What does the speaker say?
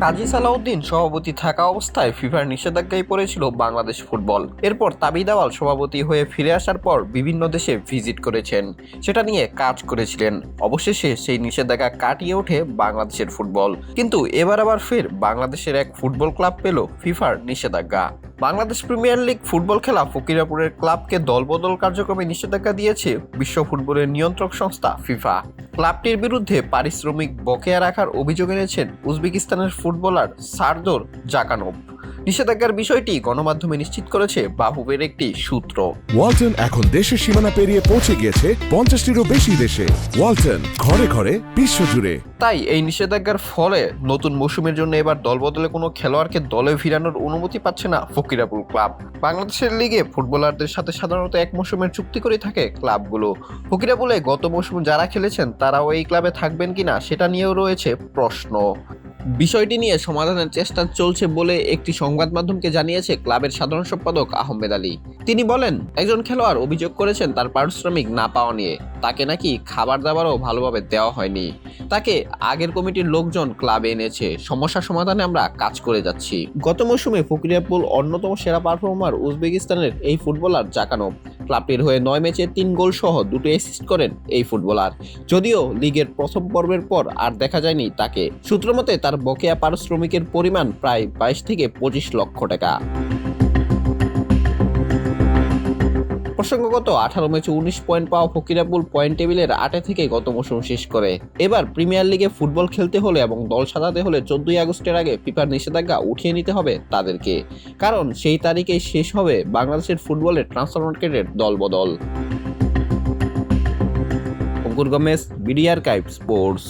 কাজী সালাউদ্দিন সভাপতি থাকা অবস্থায় ফিফার নিষেধাজ্ঞায় পড়েছিল বাংলাদেশ ফুটবল। এরপর তাবিদ আওয়াল সভাপতি হয়ে ফিরে আসার পর বিভিন্ন দেশে ভিজিট করেছেন, সেটা নিয়ে কাজ করেছিলেন। অবশেষে সেই নিষেধাজ্ঞা কাটিয়ে ওঠে বাংলাদেশের ফুটবল। কিন্তু এবার আবার ফের বাংলাদেশের এক ফুটবল ক্লাব পেল ফিফার নিষেধাজ্ঞা। বাংলাদেশ প্রিমিয়ার লিগ ফুটবল খেলা ফকিরাপুরের ক্লাবকে দলবদল কার্যক্রমে নিষেধাজ্ঞা দিয়েছে বিশ্ব ফুটবলের নিয়ন্ত্রক সংস্থা ফিফা। ক্লাবটির বিরুদ্ধে পারিশ্রমিক বকেয়া রাখার অভিযোগ এনেছেন উজবেকিস্তানের ফুটবলার সারদোর জাকানোভ। নিষেধাজ্ঞার বিষয়টি গণমাধ্যমে নিশ্চিত করেছে বাফুফের একটি সূত্র। ওয়ালটন এখন দেশের সীমানা পেরিয়ে পৌঁছে গিয়েছে 50টিরও বেশি দেশে। ওয়ালটন, ঘরে ঘরে বিশ্বজুড়ে। তাই এই নিষেধাজ্ঞার ফলে নতুন মৌসুমের জন্য এবার দলবদলে কোনো খেলোয়াড়কে দলে ফিরানোর অনুমতি পাচ্ছে না ফকিরাপুর ক্লাব। বাংলাদেশের লিগে ফুটবলারদের সাথে সাধারণত এক মৌসুমের চুক্তি করে থাকে ক্লাবগুলো। ফকিরাপুরে গত মৌসুমে যারা খেলেছেন তারাও এই ক্লাবে থাকবেন কিনা সেটা নিয়েও রয়েছে প্রশ্ন। বিষয়টি নিয়ে সমাধানের চেষ্টা চলছে বলে একটি সংবাদ মাধ্যমকে জানিয়েছে ক্লাবের সাধারণ সম্পাদক আহমেদ আলী। তিনি বলেন, একজন খেলোয়াড় অভিযোগ করেছেন তার পারিশ্রমিক না পাওয়া নিয়ে। তাকে নাকি খাবার দাবারও ভালোভাবে দেওয়া হয়নি। তাকে আগের কমিটির লোকজন ক্লাবে এনেছে। সমস্যা সমাধানে আমরা কাজ করে যাচ্ছি। গত মৌসুমে ফকিরাপুর অন্যতম সেরা পারফর্মার উজবেকিস্তানের এই ফুটবলার জাকানোভ। ক্লাবটির হয়ে 9 ম্যাচে 3 গোল সহ 2 অ্যাসিস্ট করেন এই ফুটবলার। যদিও লিগের প্রথম পর্বের পর আর দেখা যায়নি তাকে। সূত্র মতে তার বকেয়া পারিশ্রমিকের পরিমাণ প্রায় 22 থেকে 25 লক্ষ টাকা। প্রসঙ্গত 18 ম্যাচে 19 পয়েন্ট পাওয়া ফকিরাপুর পয়েন্ট টেবিলের 8 থেকে গত মৌসুম শেষ করে। এবার প্রিমিয়ার লিগে ফুটবল খেলতে হলে এবং দল সাজাতে হলে 14 আগস্টের আগে ফিফার নিষেধাজ্ঞা উঠিয়ে নিতে হবে তাদেরকে। কারণ সেই তারিখেই শেষ হবে বাংলাদেশের ফুটবলের ট্রান্সফার মার্কেটের দলবদল। অঙ্কুর গমেজ, বিডি আর্কাইভ স্পোর্টস।